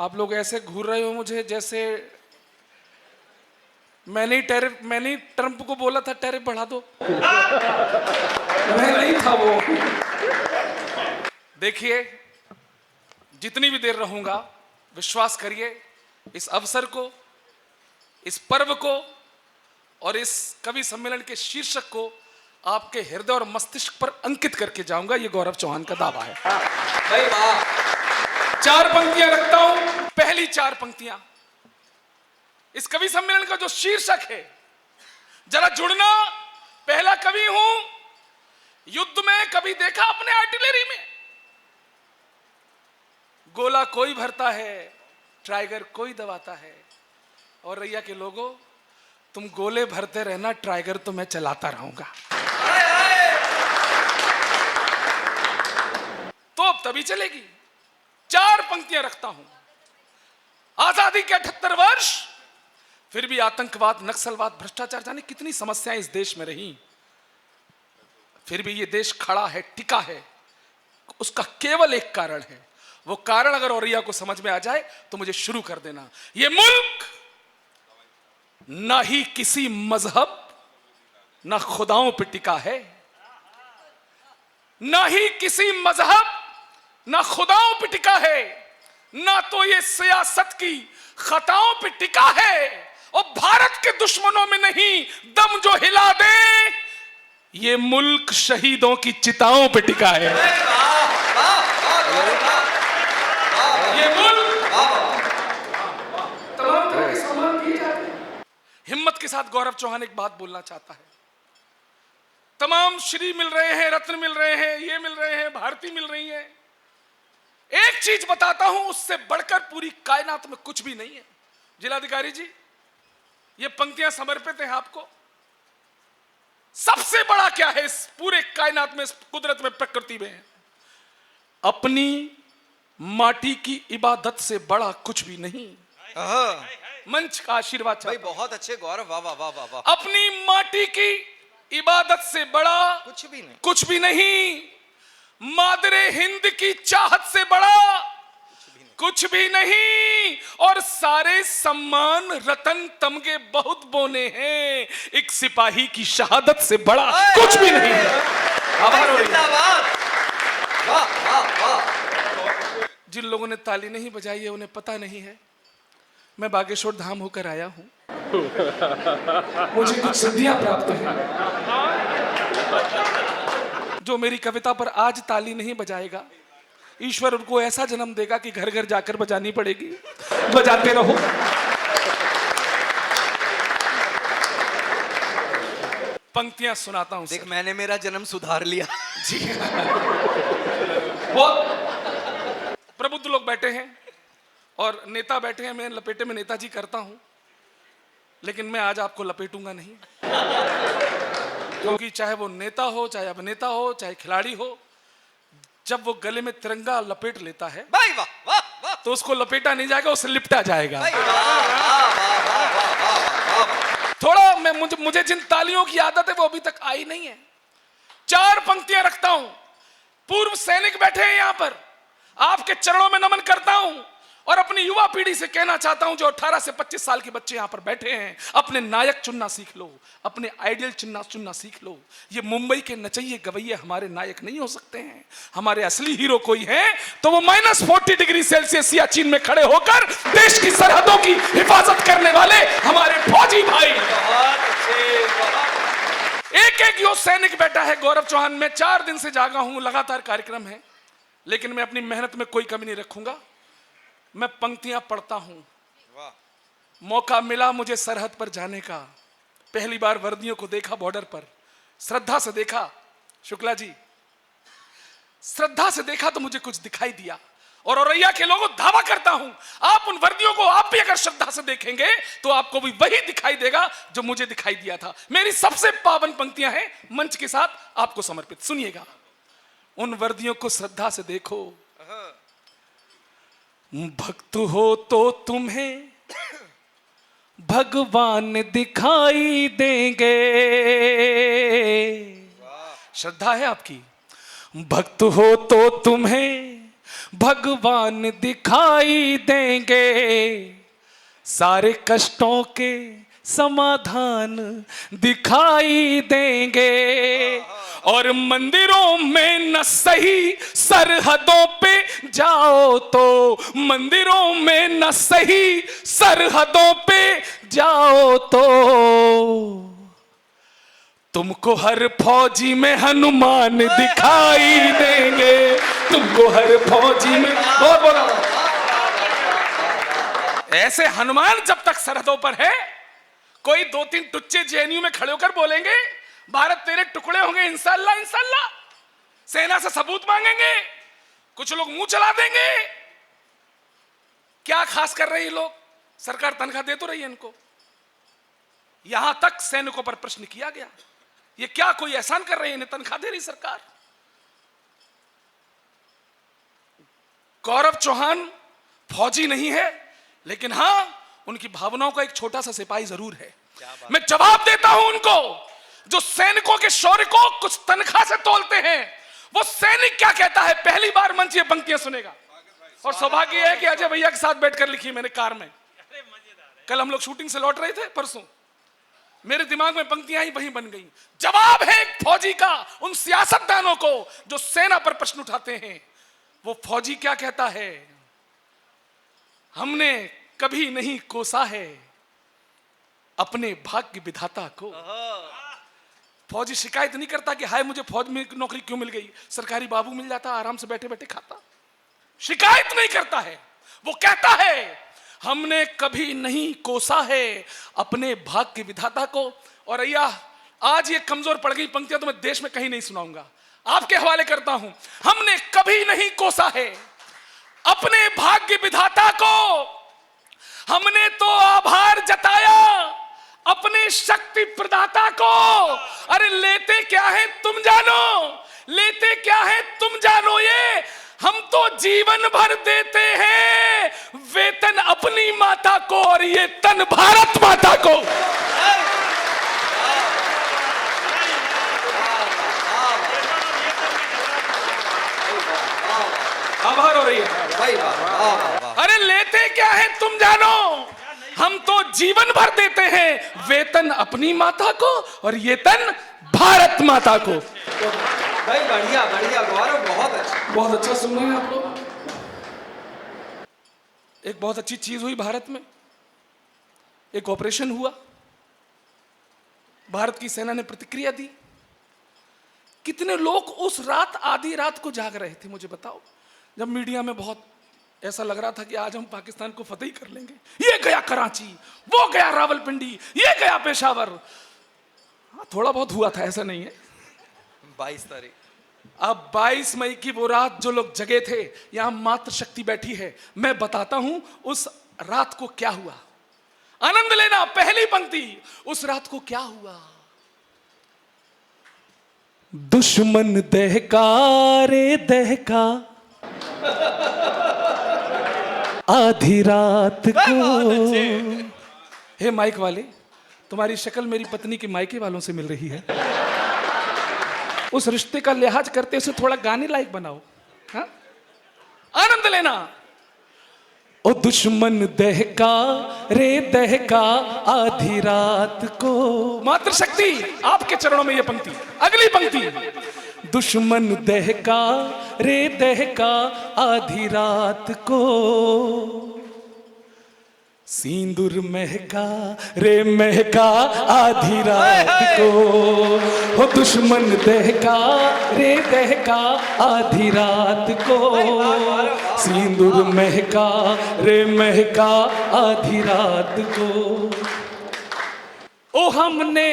आप लोग ऐसे घूर रहे हो मुझे जैसे मैंने ट्रंप को बोला था टैरिफ बढ़ा दो। मैं नहीं था वो। देखिए, जितनी भी देर रहूंगा, विश्वास करिए, इस अवसर को, इस पर्व को और इस कवि सम्मेलन के शीर्षक को आपके हृदय और मस्तिष्क पर अंकित करके जाऊंगा। ये गौरव चौहान का दावा है। भाई वाह। 4 पंक्तियां रखता हूं। पहली 4 पंक्तियां इस कवि सम्मेलन का जो शीर्षक है, जरा जुड़ना। पहला कवि हूं, युद्ध में कभी देखा अपने आर्टिलरी में, गोला कोई भरता है, ट्राइगर कोई दबाता है। और रैया के लोगों, तुम गोले भरते रहना, ट्राइगर तो मैं चलाता रहूंगा। तो अब तभी चलेगी। 4 पंक्तियां रखता हूं। आजादी के 78 वर्ष, फिर भी आतंकवाद, नक्सलवाद, भ्रष्टाचार, जाने कितनी समस्याएं इस देश में रही, फिर भी ये देश खड़ा है, टिका है। उसका केवल एक कारण है। वो कारण अगर औरैया को समझ में आ जाए तो मुझे शुरू कर देना। ये मुल्क ना ही किसी मजहब ना खुदाओं पे टिका है, ना ही किसी मजहब ना खुदाओं पे टिका है, ना तो ये सियासत की खताओं पे टिका है, और भारत के दुश्मनों में नहीं दम जो हिला दे, ये मुल्क शहीदों की चिताओं पे टिका है। ये मुल्क तमाम तरह के सम्मान दिए जाते हैं। हिम्मत के साथ गौरव चौहान एक बात बोलना चाहता है। तमाम श्री मिल रहे हैं, रत्न मिल रहे हैं, ये मिल रहे हैं, भारती मिल रही है। एक चीज बताता हूं, उससे बढ़कर पूरी कायनात में कुछ भी नहीं है। जिलाधिकारी जी, ये पंक्तियां समर्पित हैं आपको। सबसे बड़ा क्या है इस पूरे कायनात में, इस कुदरत में, प्रकृति में? अपनी माटी की इबादत से बड़ा कुछ भी नहीं। मंच का आशीर्वाद भाई बहुत अच्छे गौरव, वाह वाह वाह वाह। अपनी माटी की इबादत से बड़ा कुछ भी नहीं। मादरे हिंद की चाहत से बड़ा कुछ भी नहीं। और सारे सम्मान रतन तमगे बहुत बोने हैं, एक सिपाही की शहादत से बड़ा कुछ भी नहीं। जिन लोगों ने ताली नहीं बजाई है उन्हें पता नहीं है, मैं बागेश्वर धाम होकर आया हूं। मुझे कुछ सिद्धियां प्राप्त हैं। जो मेरी कविता पर आज ताली नहीं बजाएगा, ईश्वर उनको ऐसा जन्म देगा कि घर घर जाकर बजानी पड़ेगी। बजाते रहो। पंक्तियां सुनाता हूं। देख, मैंने मेरा जन्म सुधार लिया। जी। बहुत प्रबुद्ध लोग बैठे हैं और नेता बैठे हैं। मैं लपेटे में नेताजी करता हूं, लेकिन मैं आज आपको लपेटूंगा नहीं, क्योंकि चाहे वो नेता हो, चाहे अभिनेता हो, चाहे खिलाड़ी हो, जब वो गले में तिरंगा लपेट लेता है, भाई वाह वाह वाह, तो उसको लपेटा नहीं जाएगा, उसे लिपटा जाएगा। थोड़ा मुझे जिन तालियों की आदत है वो अभी तक आई नहीं है। 4 पंक्तियां रखता हूं। पूर्व सैनिक बैठे हैं यहां पर, आपके चरणों में नमन करता हूं और अपनी युवा पीढ़ी से कहना चाहता हूं, जो 18 से 25 साल के बच्चे यहां पर बैठे हैं, अपने नायक चुनना सीख लो, अपने आइडियल चुनना सीख लो। ये मुंबई के नचैये गवैये हमारे नायक नहीं हो सकते हैं। हमारे असली हीरो कोई है तो वो -40 डिग्री सेल्सियस सियाचिन में खड़े होकर देश की सरहदों की हिफाजत करने वाले हमारे फौजी भाई। एक यो सैनिक बैठा है गौरव चौहान। मैं 4 दिन से जागा हूं, लगातार कार्यक्रम है, लेकिन मैं अपनी मेहनत में कोई कमी नहीं रखूंगा। मैं पंक्तियां पढ़ता हूं। मौका मिला मुझे सरहद पर जाने का, पहली बार वर्दियों को देखा बॉर्डर पर, श्रद्धा से देखा। शुक्ला जी, श्रद्धा से देखा तो मुझे कुछ दिखाई दिया। और औरैया के लोगों, दावा करता हूं, आप उन वर्दियों को आप भी अगर श्रद्धा से देखेंगे तो आपको भी वही दिखाई देगा जो मुझे दिखाई दिया था। मेरी सबसे पावन पंक्तियां हैं, मंच के साथ आपको समर्पित। सुनिएगा। उन वर्दियों को श्रद्धा से देखो, भक्त हो तो तुम्हें भगवान दिखाई देंगे। श्रद्धा है आपकी। भक्त हो तो तुम्हें भगवान दिखाई देंगे, सारे कष्टों के समाधान दिखाई देंगे। और मंदिरों में न सही सरहदों पे जाओ तो, मंदिरों में न सही सरहदों पे जाओ तो, तुमको हर फौजी में हनुमान दिखाई देंगे, तुमको हर फौजी में। बहुत बोला। ऐसे हनुमान जब तक सरहदों पर है, कोई 2-3 टुच्चे जेएनयू में खड़े होकर बोलेंगे भारत तेरे टुकड़े होंगे, इंशाल्लाह इंशाल्लाह, सेना से सबूत मांगेंगे, कुछ लोग मुंह चला देंगे। क्या खास कर रहे हैं लोग? सरकार तनख्वाह दे तो रही है इनको। यहां तक सैनिकों पर प्रश्न किया गया, ये क्या कोई एहसान कर रहे हैं, इन्हें तनख्वाह दे रही सरकार? गौरव चौहान फौजी नहीं है, लेकिन हां उनकी भावनाओं का एक छोटा सा सिपाही जरूर है। मैं जवाब देता हूं उनको, जो सैनिकों के शौर्य को कुछ तनख्वाह से तोलते हैं। वो सैनिक क्या कहता है, पहली बार मंच ये पंक्तियां सुनेगा। और सौभाग्य है कि अजय भैया के साथ बैठकर लिखी मैंने कार में। कल हम लोग शूटिंग से लौट रहे थे, परसों मेरे दिमाग में पंक्तियां ही वहीं बन गई। जवाब है एक फौजी का उन सियासतदानों को जो सेना पर प्रश्न उठाते हैं। वो फौजी क्या कहता है, हमने कभी नहीं कोसा है अपने भाग्य विधाता को। फौजी शिकायत नहीं करता कि हाय मुझे फौज में नौकरी क्यों मिल गई, सरकारी बाबू मिल जाता आराम से बैठे बैठे खाता। शिकायत नहीं करता है, वो कहता है हमने कभी नहीं कोसा है अपने भाग्य विधाता को। और अय्या आज ये कमजोर पड़ गई पंक्तियां तो मैं देश में कहीं नहीं सुनाऊंगा, आपके हवाले करता हूं। हमने कभी नहीं कोसा है अपने भाग्य विधाता को, हमने तो आभार जताया अपने शक्ति प्रदाता को। अरे लेते क्या है तुम जानो, लेते क्या है तुम जानो, ये हम तो जीवन भर देते हैं वेतन अपनी माता को, और ये तन भारत माता को। आभार हो रही है। अरे लेते क्या है तुम जानो, हम तो जीवन भर देते हैं वेतन अपनी माता को, और ये तन भारत माता को। भाई बढ़िया बढ़िया गौरव, बहुत अच्छा सुन रहे हैं आप लोग। एक बहुत अच्छी चीज हुई भारत में, एक ऑपरेशन हुआ, भारत की सेना ने प्रतिक्रिया दी। कितने लोग उस रात आधी रात को जाग रहे थे मुझे बताओ, जब मीडिया में बहुत ऐसा लग रहा था कि आज हम पाकिस्तान को फतेह कर लेंगे। ये गया कराची, वो गया रावलपिंडी, ये गया पेशावर। थोड़ा बहुत हुआ था, ऐसा नहीं है। 22 तारीख, अब 22 मई की वो रात जो लोग जगे थे, यहां मातृ शक्ति बैठी है, मैं बताता हूं उस रात को क्या हुआ। आनंद लेना, पहली पंक्ति, उस रात को क्या हुआ। दुश्मन दहका रे दहका आधी रात को। हे माइक वाले, तुम्हारी शक्ल मेरी पत्नी के मायके वालों से मिल रही है। उस रिश्ते का लिहाज करते उसे थोड़ा गाने लायक बनाओ। हाँ? आनंद लेना। ओ दुश्मन दहका रे दहका आधी रात को। मातृशक्ति आपके चरणों में यह पंक्ति। अगली पंक्ति, दुश्मन दहका रे दहका आधी रात को, सिंदूर महका रे महका आधी रात को। हो दुश्मन दहका रे दहका आधी रात को, सिंदूर महका रे महका आधी रात को। ओ हमने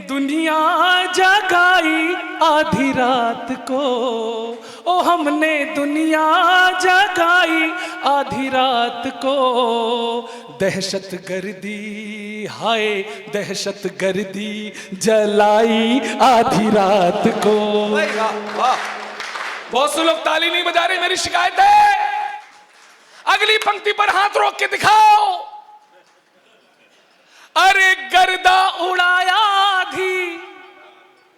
दुनिया जगाई आधी रात को, ओ हमने दुनिया जगाई आधी रात को। दहशत गर्दी हाय दहशत गर्दी जलाई आधी रात को। बहुत से लोग ताली नहीं बजा रहे, मेरी शिकायत है। अगली पंक्ति पर हाथ रोक के दिखाओ। अरे गर्दा उड़ाया आधी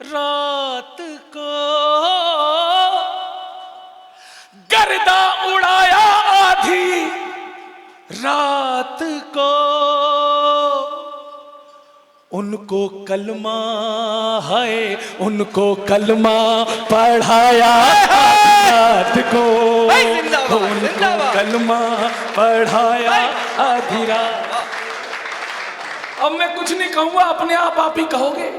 रात को, गर्दा गर्दा उड़ाया आधी रात को, उनको कलमा है, उनको कलमा पढ़ाया रात को, उनको कलमा पढ़ाया आधी रात। अब मैं कुछ नहीं कहूंगा, अपने आप ही कहोगे।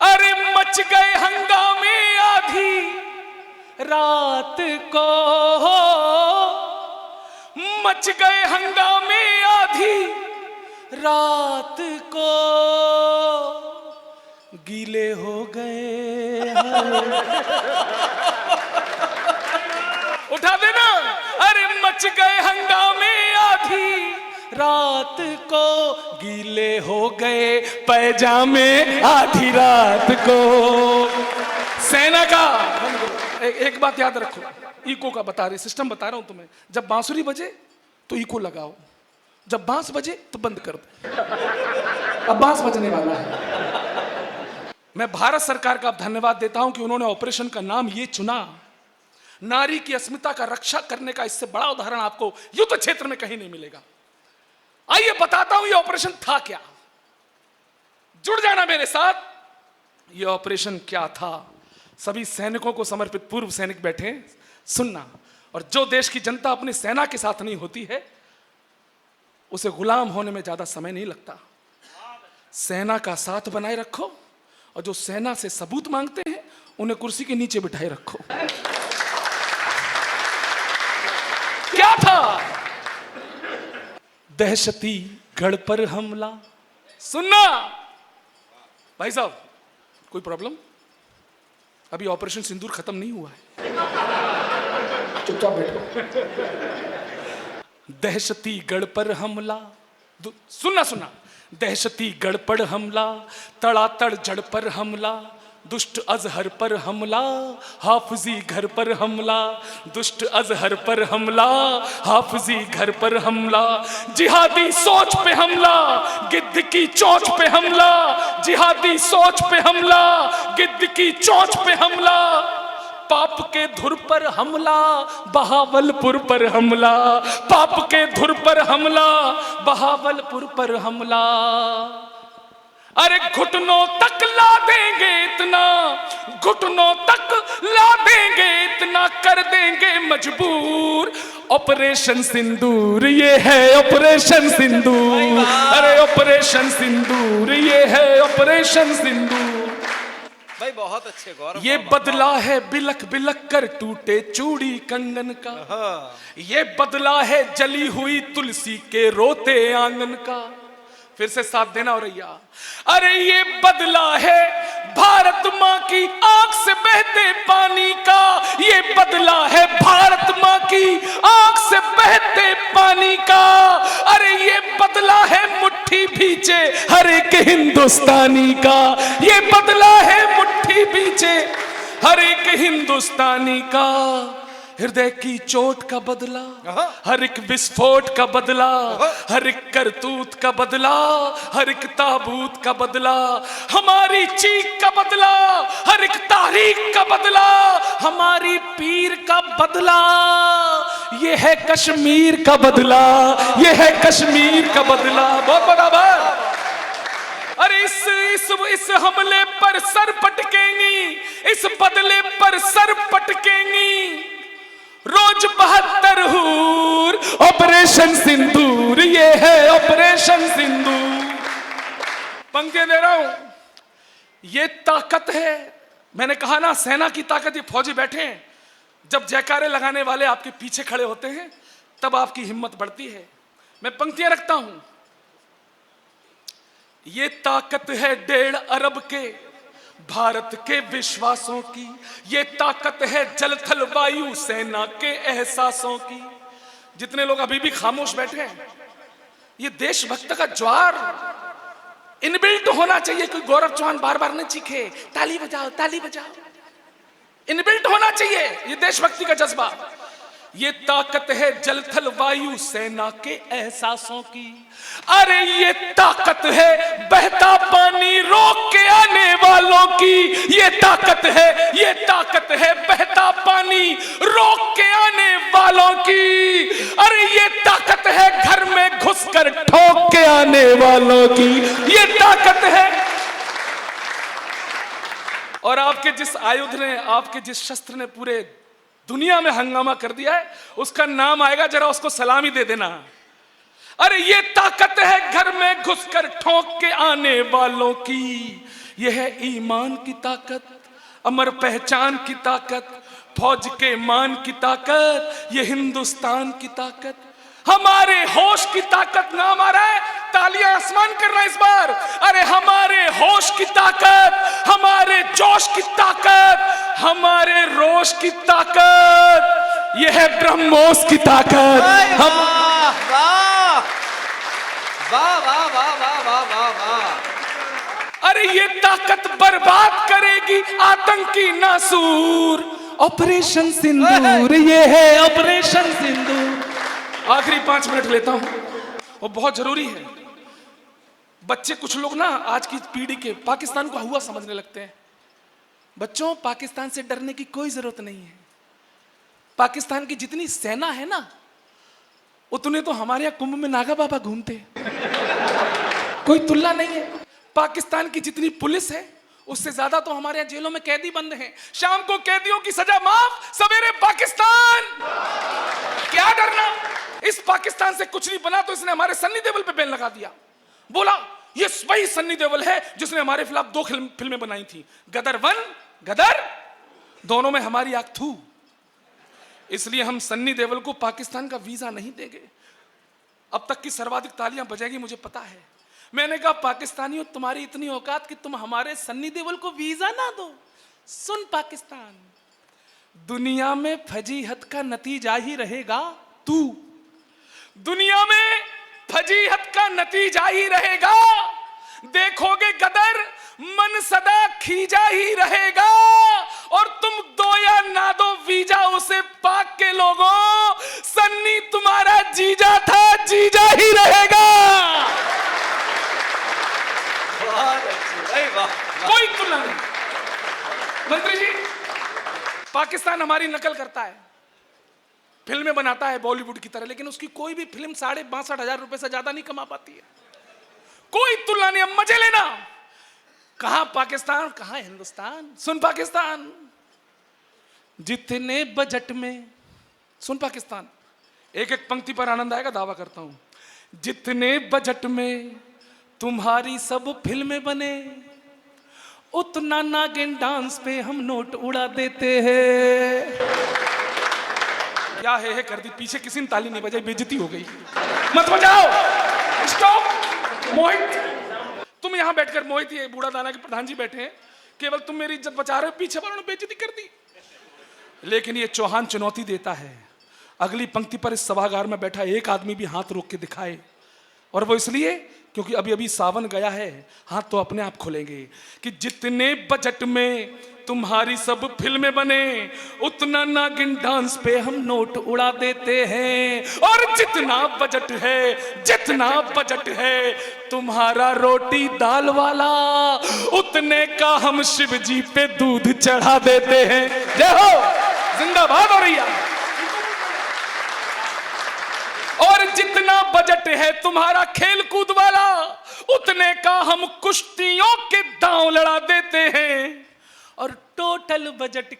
अरे मच गए हंगामे आधी रात को, मच गए हंगामे आधी रात को, गीले हो गए उठा देना। अरे मच गए हंगामे आधी रात को, गीले हो गए पैजामे आधी रात को। सेना का एक बात याद रखो, इको का बता रहे, सिस्टम बता रहा हूं तुम्हें। जब बांसुरी बजे तो इको लगाओ, जब बांस बजे तो बंद कर दो। अब बांस बजने वाला है। मैं भारत सरकार का धन्यवाद देता हूं कि उन्होंने ऑपरेशन का नाम ये चुना। नारी की अस्मिता का रक्षा करने का इससे बड़ा उदाहरण आपको युद्ध क्षेत्र में कहीं नहीं मिलेगा। आइए बताता हूं ये ऑपरेशन था क्या। जुड़ जाना मेरे साथ, ये ऑपरेशन क्या था। सभी सैनिकों को समर्पित पूर्व सैनिक बैठे, सुनना। और जो देश की जनता अपनी सेना के साथ नहीं होती है, उसे गुलाम होने में ज्यादा समय नहीं लगता। सेना का साथ बनाए रखो, और जो सेना से सबूत मांगते हैं उन्हें कुर्सी के नीचे बिठाए रखो। क्या था? दहशती गढ़ पर हमला। सुनना भाई साहब, कोई प्रॉब्लम? अभी ऑपरेशन सिंदूर खत्म नहीं हुआ है, चुपचाप बैठो। दहशती गढ़ पर हमला, सुनना। दहशती गढ़ पर हमला, तड़ातड़ जड़ पर हमला, दुष्ट अजहर पर हमला, हाफिजी घर पर हमला, दुष्ट अजहर पर हमला, हाफिजी घर पर हमला, जिहादी सोच पे हमला, गिद्ध की चोंच पे हमला, जिहादी सोच पे हमला, गिद्ध की चोंच पे हमला, पाप के धुर पर हमला, बहावलपुर पर हमला, पाप के धुर पर हमला, बहावलपुर पर हमला। अरे घुटनों तक ला देंगे इतना, घुटनों तक ला देंगे इतना, कर देंगे मजबूर। ऑपरेशन सिंदूर ये है ऑपरेशन सिंदूर, अरे ऑपरेशन सिंदूर ये है ऑपरेशन सिंदूर। भाई बहुत अच्छे गौरव। ये बदला है बिलक बिलक कर टूटे चूड़ी कंगन का, ये बदला है जली हुई तुलसी के रोते आंगन का। फिर से साथ देना हो रैया। अरे ये बदला है भारत माँ की आंख से बहते पानी का, ये बदला है भारत माँ की आंख से बहते पानी का। अरे ये बदला है मुट्ठी भींचे हर एक हिंदुस्तानी का, ये बदला है मुट्ठी भींचे हर एक हिंदुस्तानी का। हृदय की चोट का बदला, हर एक विस्फोट का बदला, हर एक करतूत का बदला, हर एक ताबूत का बदला, हमारी चीख का बदला, हर एक तारीख का बदला, हमारी पीर का बदला। ये है कश्मीर का बदला, ये है कश्मीर का बदला। बहुत बराबर। अरे इस हमले पर सर पटकेंगी, इस बदले पर सर पटकेंगी। रोज 72 हूर, ऑपरेशन सिंदूर ये है ऑपरेशन सिंदूर। पंक्तियां दे रहा हूं, ये ताकत है। मैंने कहा ना, सेना की ताकत। ये फौजी बैठे हैं, जब जयकारे लगाने वाले आपके पीछे खड़े होते हैं तब आपकी हिम्मत बढ़ती है। मैं पंक्तियां रखता हूं। ये ताकत है 1.5 अरब के भारत के विश्वासों की, ये ताकत है जल थल वायु सेना के एहसासों की। जितने लोग अभी भी खामोश बैठे हैं, ये देशभक्त का ज्वार इनबिल्ट होना चाहिए। कोई गौरव चौहान बार बार न चीखे ताली बजाओ ताली बजाओ, इनबिल्ट होना चाहिए ये देशभक्ति का जज्बा। ये ताकत है जल थल वायु सेना के एहसासों की। अरे ये ताकत है बहता पानी रोक के आने वालों की। ये ताकत है बहता पानी रोक के आने वालों की। अरे ये ताकत है घर में घुसकर ठोक के आने वालों की। ये ताकत है। और आपके जिस आयुध ने, आपके जिस शस्त्र ने पूरे दुनिया में हंगामा कर दिया है, उसका नाम आएगा, जरा उसको सलामी दे देना। अरे ये ताकत है घर में घुसकर ठोक के आने वालों की। यह है ईमान की ताकत, अमर पहचान की ताकत, फौज के मान की ताकत, ये हिंदुस्तान की ताकत, हमारे होश की ताकत। नाम आ रहा है, तालियां आसमान कर रहा है इस बार। अरे हमारे होश की ताकत, हमारे जोश की ताकत, हमारे रोश की ताकत, यह है ब्रह्मोस की ताकत। हम वाह वाह वाह वाह वाह वाह वाह वाह। अरे ये ताकत बर्बाद करेगी आतंकी नासूर। ऑपरेशन सिंदूर, ये है ऑपरेशन सिंदूर। आखिरी 5 मिनट लेता हूं, वो बहुत जरूरी है। बच्चे कुछ लोग ना आज की पीढ़ी के पाकिस्तान को हुआ समझने लगते हैं। बच्चों, पाकिस्तान से डरने की कोई जरूरत नहीं है। पाकिस्तान की जितनी सेना है ना, उतने तो हमारे यहाँ कुंभ में नागा बाबा घूमते हैं। कोई तुलना नहीं है। पाकिस्तान की जितनी पुलिस है, उससे ज्यादा तो हमारे यहाँ जेलों में कैदी बंद हैं। शाम को कैदियों की सजा माफ, सवेरे पाकिस्तान। क्या डरना? इस पाकिस्तान से कुछ नहीं बना तो इसने हमारे सन्नी देओल पे बैन लगा दिया। बोला ये वही सन्नी देओल है जिसने हमारे खिलाफ 2 फिल्में बनाई थी, गदर 1, गदर, दोनों में हमारी आंख थू। इसलिए हम सन्नी देओल को पाकिस्तान का वीजा नहीं देंगे। अब तक की सर्वाधिक तालियां बजेगी मुझे पता है। मैंने कहा पाकिस्तानियों, तुम्हारी इतनी औकात कि तुम हमारे सन्नी देओल को वीजा ना दो। सुन पाकिस्तान, दुनिया में फजीहत का नतीजा ही रहेगा तू। दुनिया में फजीहत का नतीजा ही रहेगा। देखोगे गदर, मन सदा खींचा ही रहेगा। और तुम दो या ना दो वीजा उसे पाक के लोगों, सन्नी तुम्हारा जीजा था, जीजा ही रहेगा। कोई तुलना नहीं। मंत्री जी, पाकिस्तान हमारी नकल करता है, फिल्में बनाता है बॉलीवुड की तरह, लेकिन उसकी कोई भी फिल्म 62,500 रुपए से ज्यादा नहीं कमा पाती है। कोई तुलना नहीं। अब मजे लेना। कहां पाकिस्तान, कहां हिंदुस्तान। सुन पाकिस्तान, जितने बजट में, सुन पाकिस्तान, एक एक पंक्ति पर आनंद आएगा, दावा करता हूं। जितने बजट में तुम्हारी सब फिल्में बने, उतना नागिन डांस पे हम नोट उड़ा देते हैं। क्या है कर दी, पीछे किसी ने ताली नहीं बजाई, बेइज्जती हो गई। मत बजाओ, स्टॉप। मोहित, तुम यहां बैठकर, मोहित ये बूढ़ा दाना के प्रधान जी बैठे हैं, केवल तुम मेरी इज्जत बचा रहे हो, पीछे वालों ने बेइज्जती कर दी। लेकिन ये चौहान चुनौती देता है, अगली पंक्ति पर इस सभागार में बैठा एक आदमी भी हाथ रोक के दिखाए। और वो इसलिए क्योंकि अभी अभी सावन गया है, हाथ तो अपने आप खुलेंगे। कि जितने बजट में तुम्हारी सब फिल्में बने, उतना नागिन डांस पे हम नोट उड़ा देते हैं। और जितना बजट है तुम्हारा रोटी दाल वाला, उतने का हम शिव जी पे दूध चढ़ा देते हैं। जय हो, जिंदाबाद हो रही है। और जितना बजट है तुम्हारा खेल कूद वाला, उतने का हम कुश्तियों के दांव लड़ा देते हैं। और टोटल बजट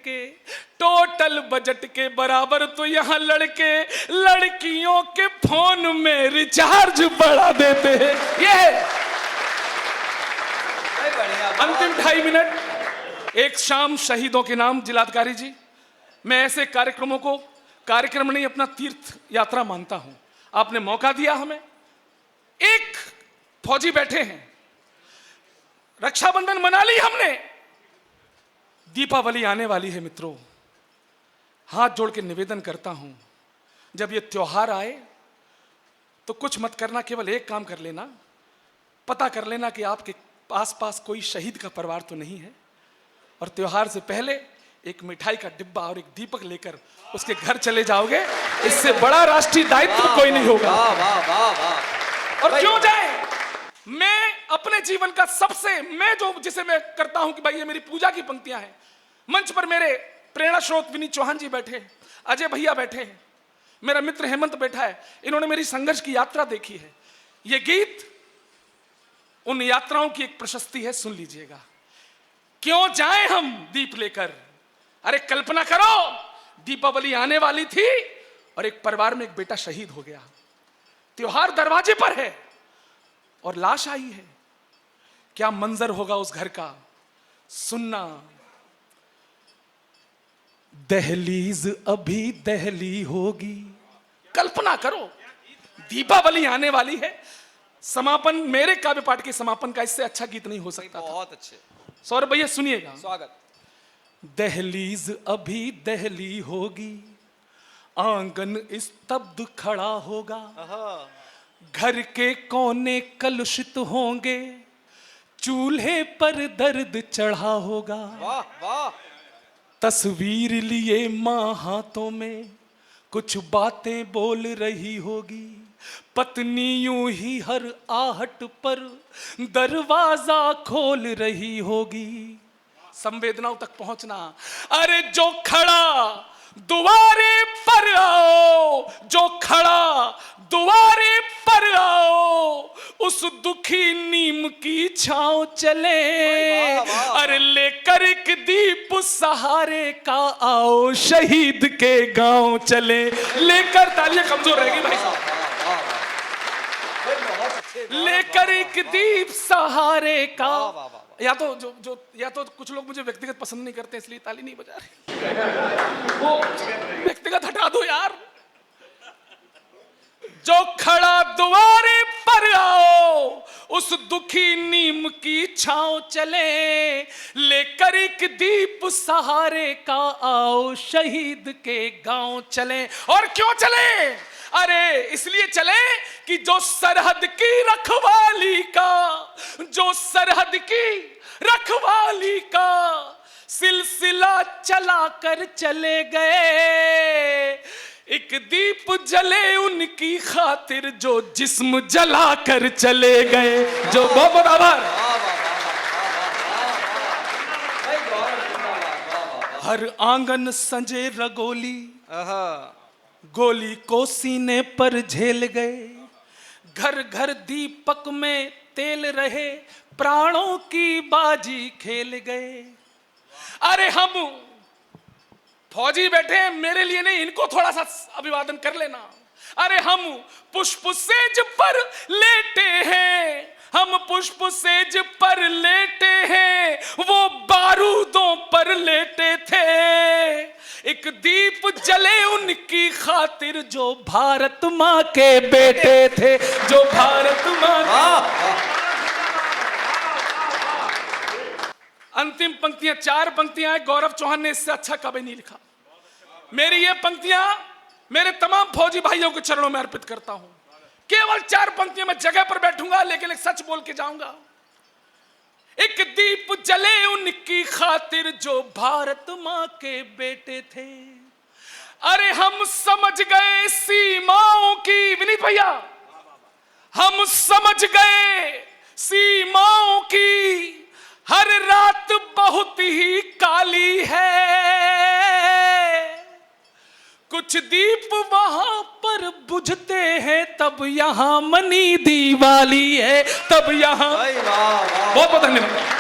के बराबर तो यहाँ लड़के लड़कियों के फोन में रिचार्ज बढ़ा देते हैं। ये अंतिम 2.5 मिनट। एक शाम शहीदों के नाम, जिलाधिकारी जी, मैं ऐसे कार्यक्रमों को कार्यक्रम नहीं, अपना तीर्थ यात्रा मानता हूं। आपने मौका दिया हमें। एक फौजी बैठे हैं, रक्षाबंधन मना ली हमने, दीपावली आने वाली है मित्रों। हाथ जोड़ के निवेदन करता हूं, जब ये त्योहार आए तो कुछ मत करना, केवल एक काम कर लेना, पता कर लेना कि आपके आसपास कोई शहीद का परिवार तो नहीं है। और त्योहार से पहले एक मिठाई का डिब्बा और एक दीपक लेकर उसके घर चले जाओगे, इससे बड़ा राष्ट्रीय दायित्व कोई नहीं होगा। वाह वाह वाह वाह। और क्यों जाए? मैं अपने जीवन का सबसे, मैं जो जिसे मैं करता हूं कि भाई ये मेरी पूजा की पंक्तियां हैं। मंच पर मेरे प्रेरणा स्रोत विनीत चौहान जी बैठे हैं, अजय भैया बैठे हैं, मेरा मित्र हेमंत बैठा है। इन्होंने मेरी संघर्ष की यात्रा देखी है। ये गीत उन यात्राओं की एक प्रशस्ति है, सुन लीजिएगा। क्यों जाए हम दीप लेकर, अरे कल्पना करो दीपावली आने वाली थी और एक परिवार में एक बेटा शहीद हो गया। त्योहार दरवाजे पर है और लाश आई है। क्या मंजर होगा उस घर का, सुनना। दहलीज अभी दहली होगी, कल्पना करो दीपावली आने वाली है। समापन, मेरे काव्य पाठ के समापन का इससे अच्छा गीत नहीं हो सकता था। बहुत अच्छे। सौरभ भैया सुनिएगा। स्वागत। दहलीज अभी दहली होगी, आंगन स्तब्ध खड़ा होगा, घर के कोने कलुषित होंगे, चूल्हे पर दर्द चढ़ा होगा। वाह वाह। तस्वीर लिए मां हाथों में कुछ बातें बोल रही होगी, पत्नी यूं ही हर आहट पर दरवाजा खोल रही होगी। संवेदनाओं तक पहुंचना। अरे जो खड़ा दुआरे पर आओ, जो खड़ा दुआरे पर आओ, उस दुखी नीम की छांव चले। अरे लेकर एक दीप सहारे का आओ, शहीद के गांव चले। लेकर, तालियां कमजोर रहेगी भाई साहब। लेकर एक दीप सहारे का, या तो कुछ लोग मुझे व्यक्तिगत पसंद नहीं करते इसलिए ताली नहीं बजा रहे, वो व्यक्तिगत हटा दो यार। जो खड़ा द्वारे पर आओ, उस दुखी नीम की छांव चले, लेकर एक दीप सहारे का आओ, शहीद के गांव चले। और क्यों चले? अरे इसलिए चले कि जो सरहद की रखवाली का, जो सरहद की रखवाली का सिलसिला चला कर चले गए, एक दीप जले उनकी खातिर जो जिस्म जला कर चले गए। जो बहुत बहुत आभार। हर आंगन संजे रंगोली, गोली को सीने पर झेल गए, घर घर दीपक में तेल रहे, प्राणों की बाजी खेल गए। अरे हम फौजी बैठे, मेरे लिए नहीं, इनको थोड़ा सा अभिवादन कर लेना। अरे हम पुष्प सेज पर लेटे हैं, हम पुष्प सेज पर लेटे हैं, वो बारूदों पर लेटे थे। एक दीप जले उनकी खातिर जो भारत माँ के बेटे थे, जो भारत माँ। अंतिम पंक्तियां, 4 पंक्तियां हैं। गौरव चौहान ने इससे अच्छा कभी नहीं लिखा। मेरी ये पंक्तियां मेरे तमाम फौजी भाइयों के चरणों में अर्पित करता हूं। केवल 4 पंक्तियां, मैं जगह पर बैठूंगा लेकिन एक सच बोल के जाऊंगा। एक दीप जले उनकी खातिर जो भारत माँ के बेटे थे। अरे हम समझ गए सीमाओं की, विनीत भैया, हम समझ गए सीमाओं की, हर रात बहुत ही काली है, कुछ दीप वहां पर बुझते हैं, तब यहां मनी दिवाली है, तब यहां। बहुत बहुत धन्यवाद।